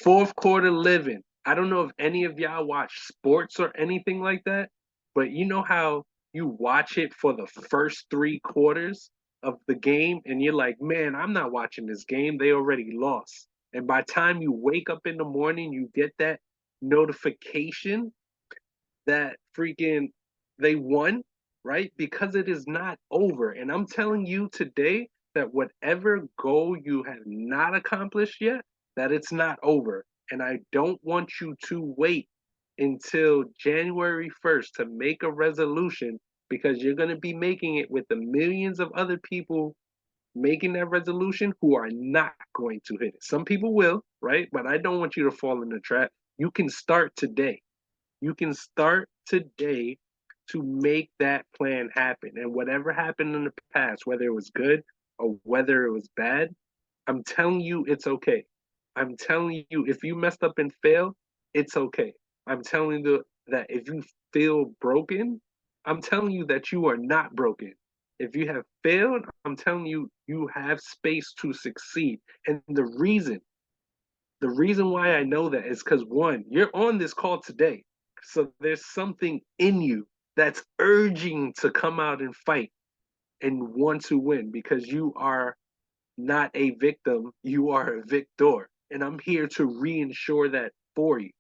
Fourth quarter living. I don't know if any of y'all watch sports or anything like that, but you know how you watch it for the first three quarters of the game and you're like, man, I'm not watching this game. They already lost. And by the time you wake up in the morning, you get that notification that freaking they won, right? Because it is not over. And I'm telling you today that whatever goal you have not accomplished yet, that it's not over. And I don't want you to wait until January 1st to make a resolution because you're going to be making it with the millions of other people making that resolution who are not going to hit it. Some people will, right? But I don't want you to fall in the trap. You can start today. You can start today to make that plan happen. And whatever happened in the past, whether it was good or whether it was bad, I'm telling you it's okay. I'm telling you, if you messed up and failed, it's okay. I'm telling you that if you feel broken, I'm telling you that you are not broken. If you have failed, I'm telling you, you have space to succeed. And the reason why I know that is because one, you're on this call today. So there's something in you that's urging to come out and fight and want to win because you are not a victim, you are a victor. And I'm here to reinsure that for you.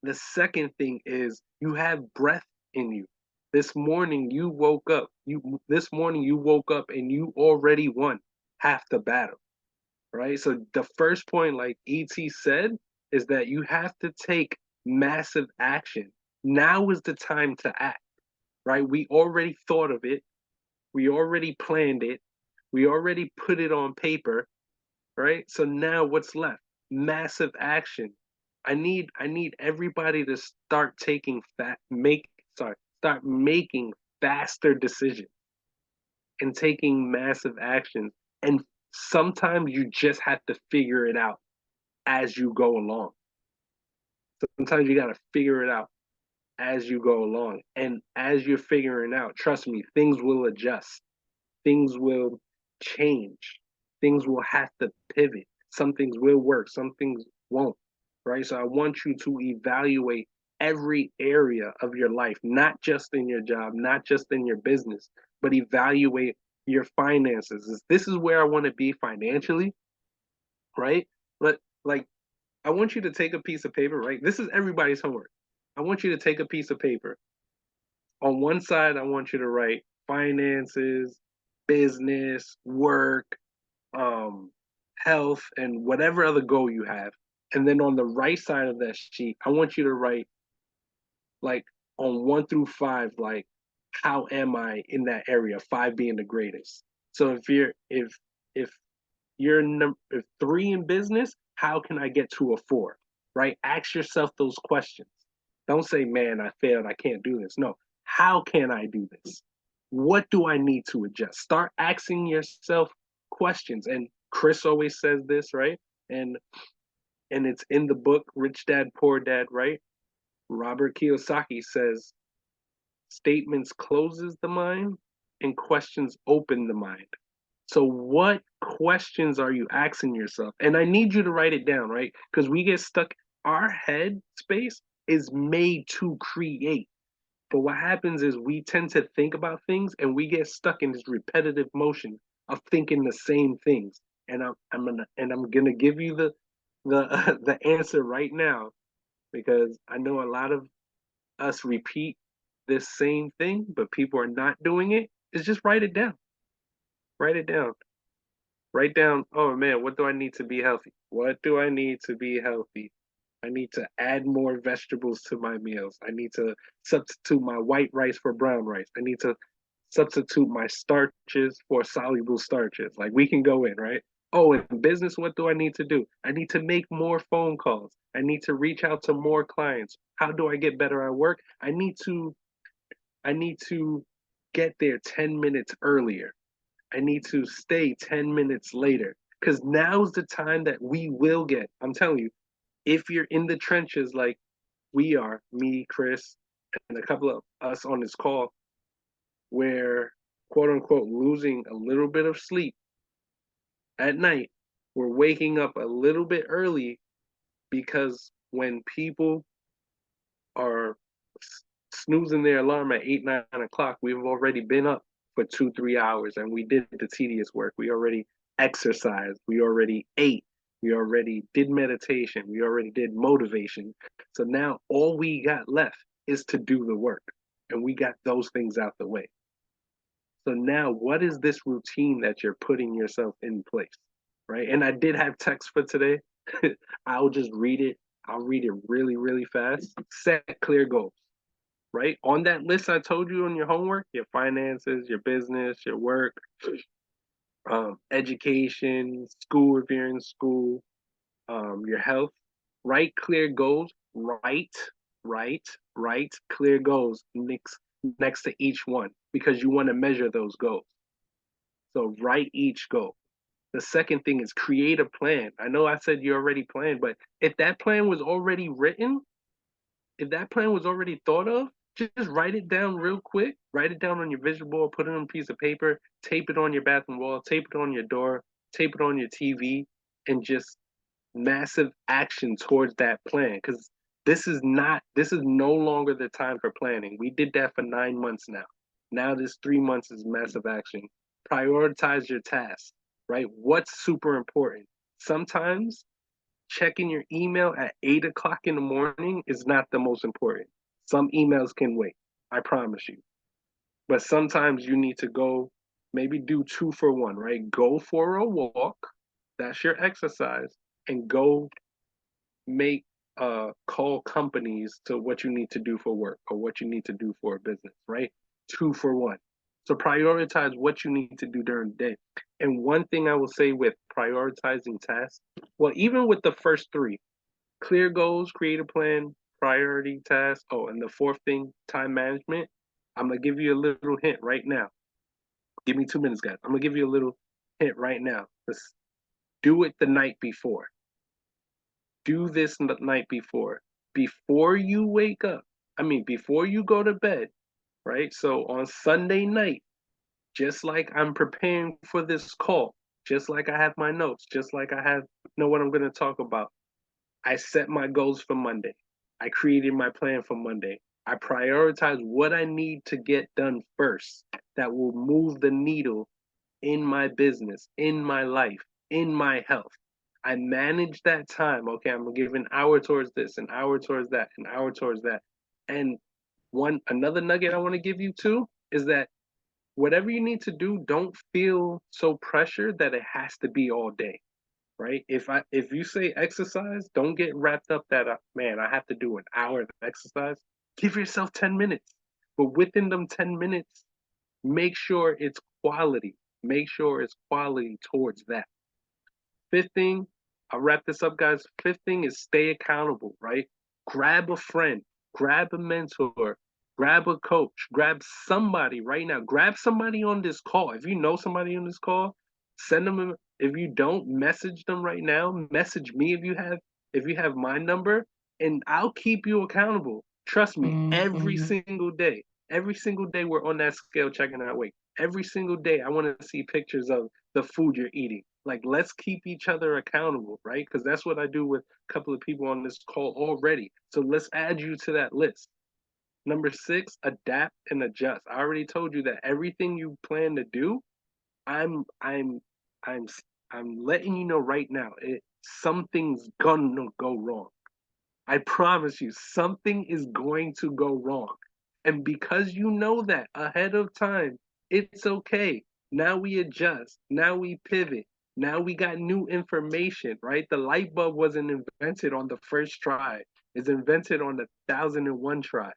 The second thing is you have breath in you. This morning you woke up and you already won half the battle, right? So the first point, like ET said, is that you have to take massive action. Now is the time to act, right? We already thought of it, we already planned it, we already put it on paper, right? So now what's left? Massive action. I need everybody to start taking fat make sorry, start making faster decisions and taking massive action. And sometimes you just have to figure it out as you go along. Sometimes you got to figure it out as you go along. And as you're figuring out, trust me, things will adjust, things will change, things will have to pivot. Some things will work, some things won't, right? So I want you to evaluate every area of your life, not just in your job, not just in your business, but evaluate your finances. This is where I want to be financially, right? But like I want you to take a piece of paper, right? This is everybody's homework. I want you to take a piece of paper. On one side, I want you to write finances, business, work, um, health, and whatever other goal you have. And then on the right side of that sheet, I want you to write like on 1 through 5, like how am I in that area? Five being the greatest. So if you're if three in business, how can I get to a four? Right? Ask yourself those questions. Don't say, man, I failed. I can't do this. No. How can I do this? What do I need to adjust? Start asking yourself questions. And Chris always says this, right? And and it's in the book Rich Dad Poor Dad, right? Robert Kiyosaki says statements closes the mind and questions open the mind. So what questions are you asking yourself? And I need you to write it down, right? Because we get stuck. Our head space is made to create. But what happens is we tend to think about things and we get stuck in this repetitive motion of thinking the same things. And I'm gonna give you the the answer right now because I know a lot of us repeat this same thing, but people are not doing it. Is just write it down. Write it down. Write down, oh man, what do I need to be healthy? What do I need to be healthy? I need to add more vegetables to my meals. I need to substitute my white rice for brown rice. I need to substitute my starches for soluble starches. Like we can go in, right? Oh, in business, what do I need to do? I need to make more phone calls. I need to reach out to more clients. How do I get better at work? I need to get there 10 minutes earlier. I need to stay 10 minutes later because now's the time that we will get. I'm telling you, if you're in the trenches like we are, me, Chris, and a couple of us on this call, where quote unquote losing a little bit of sleep at night, we're waking up a little bit early because when people are snoozing their alarm at 8, 9 o'clock, we've already been up for 2, 3 hours and we did the tedious work. We already exercised. We already ate. We already did meditation. We already did motivation. So now all we got left is to do the work. And we got those things out the way. So now what is this routine that you're putting yourself in place? Right. And I did have text for today. I'll just read it. I'll read it really, really fast. Set clear goals, right? On that list I told you on your homework, your finances, your business, your work, education, school if you're in school, your health. Write clear goals. Write clear goals next to each one because you want to measure those goals. So write each goal. The second thing is create a plan. I know I said you already planned, but if that plan was already written, if that plan was already thought of, just write it down real quick. Write it down on your vision board, put it on a piece of paper, tape it on your bathroom wall, tape it on your door, tape it on your TV, and just massive action towards that plan. Because this is no longer the time for planning. We did that for 9 months now. Now this 3 months is massive action. Prioritize your tasks, right? What's super important? Sometimes checking your email at 8 o'clock in the morning is not the most important. Some emails can wait, I promise you. But sometimes you need to go, maybe do 2 for 1, right? Go for a walk, that's your exercise, and go make call companies to what you need to do for work or what you need to do for a business, right? 2 for 1. So prioritize what you need to do during the day. And one thing I will say with prioritizing tasks, well, even with the first three, clear goals, create a plan, priority tasks. Oh, and the fourth thing, time management. I'm gonna give you a little hint right now. Give me 2 minutes, guys. I'm gonna give you a little hint right now. Just do it the night before. Do this the night before. Before you wake up. I mean, before you go to bed, right? So on Sunday night, just like I'm preparing for this call, just like I have my notes, just like I have know what I'm going to talk about. I set my goals for Monday. I created my plan for Monday. I prioritize what I need to get done first that will move the needle in my business, in my life, in my health. I manage that time. Okay, I'm gonna give an hour towards this, an hour towards that, an hour towards that. And one another nugget I want to give you too is that whatever you need to do, don't feel so pressured that it has to be all day, right? If you say exercise, don't get wrapped up that man, I have to do an hour of exercise. Give yourself 10 minutes. But within them 10 minutes, make sure it's quality. Make sure it's quality towards that. Fifth thing, I'll wrap this up, guys. Fifth thing is stay accountable, right? Grab a friend, grab a mentor, grab a coach, grab somebody right now. Grab somebody on this call. If you know somebody on this call, send them. If you don't, message them right now. Message me if you have my number, and I'll keep you accountable. Trust me, every Mm-hmm. single day. Every single day we're on that scale checking our weight. Every single day I want to see pictures of the food you're eating. Like, let's keep each other accountable, right? Because that's what I do with a couple of people on this call already. So let's add you to that list. Number six, adapt and adjust. I already told you that everything you plan to do, I'm I'm I'm I'm letting you know right now, something's gonna go wrong. I promise you, something is going to go wrong. And because you know that ahead of time, it's okay. Now we adjust. Now we pivot. Now we got new information, right? The light bulb wasn't invented on the first try, it's invented on the 1001 try.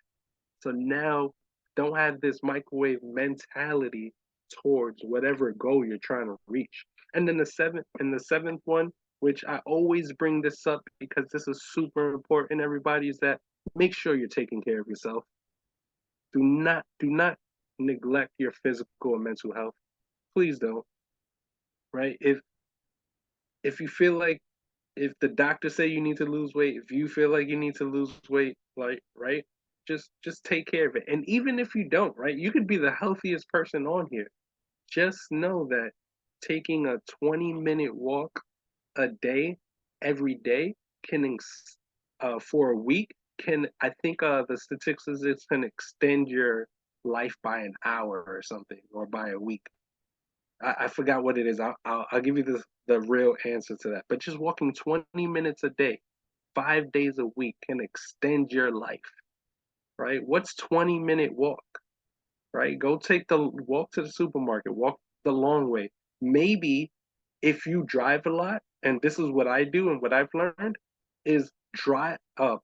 So now don't have this microwave mentality towards whatever goal you're trying to reach. And the seventh one, which I always bring this up because this is super important, everybody, is that make sure you're taking care of yourself. Do not neglect your physical and mental health. Please don't. Right? If you feel like if the doctor say you need to lose weight, if you feel like you need to lose weight, like right, just take care of it. And even if you don't, right, you could be the healthiest person on here. Just know that taking a 20-minute walk a day, every day, can for a week can I think the statistics is it's can extend your life by an hour or something, or by a week. I forgot what it is. I'll give you the real answer to that. But just walking 20 minutes a day, 5 days a week can extend your life, right? What's 20-minute walk, right? Go take the walk to the supermarket, walk the long way. Maybe if you drive a lot, and this is what I do and what I've learned, is drive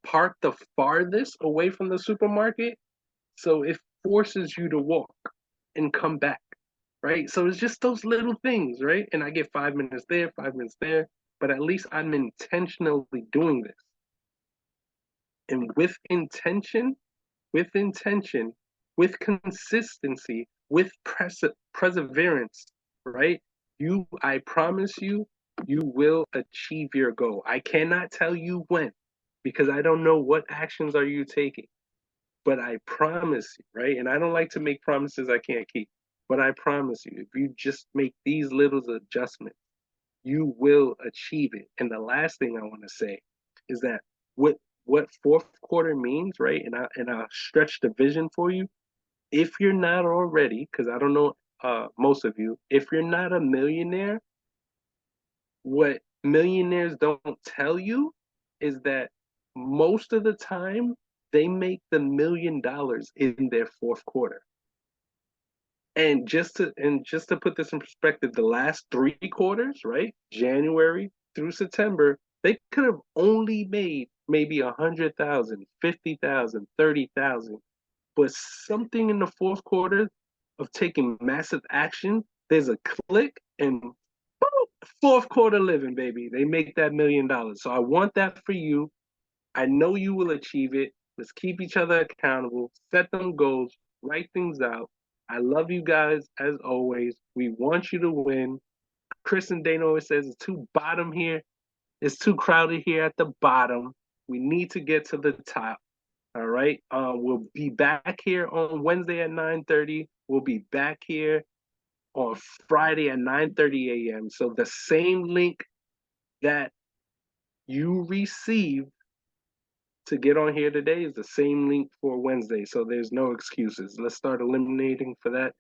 park the farthest away from the supermarket, so it forces you to walk and come back, right? So it's just those little things, right? And I get 5 minutes there, 5 minutes there, but at least I'm intentionally doing this. And with intention, with consistency, with perseverance, right? I promise you, you will achieve your goal. I cannot tell you when, because I don't know what actions are you taking, but I promise you, right? And I don't like to make promises I can't keep, but I promise you, if you just make these little adjustments, you will achieve it. And the last thing I want to say is that what what fourth quarter means, right? And I'll stretch the vision for you. If you're not already, because I don't know most of you, if you're not a millionaire, what millionaires don't tell you is that most of the time they make the $1 million in their fourth quarter. And just to put this in perspective, the last 3 quarters, right? January through September, they could have only made maybe 100,000, 50,000, 30,000. But something in the fourth quarter of taking massive action, there's a click and boom, fourth quarter living, baby. They make that $1 million. So I want that for you. I know you will achieve it. Let's keep each other accountable, set them goals, write things out. I love you guys as always. We want you to win. Chris and Dana always says it's too bottom here. It's too crowded here at the bottom. We need to get to the top. All right. We'll be back here on Wednesday at 9:30. We'll be back here on Friday at 9:30 a.m. So the same link that you received to get on here today is the same link for Wednesday. So there's no excuses. Let's start eliminating for that.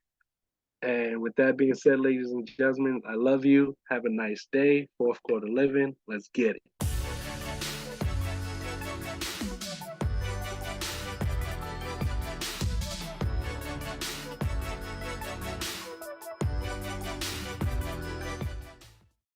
And with that being said, ladies and gentlemen, I love you. Have a nice day. Fourth quarter living. Let's get it.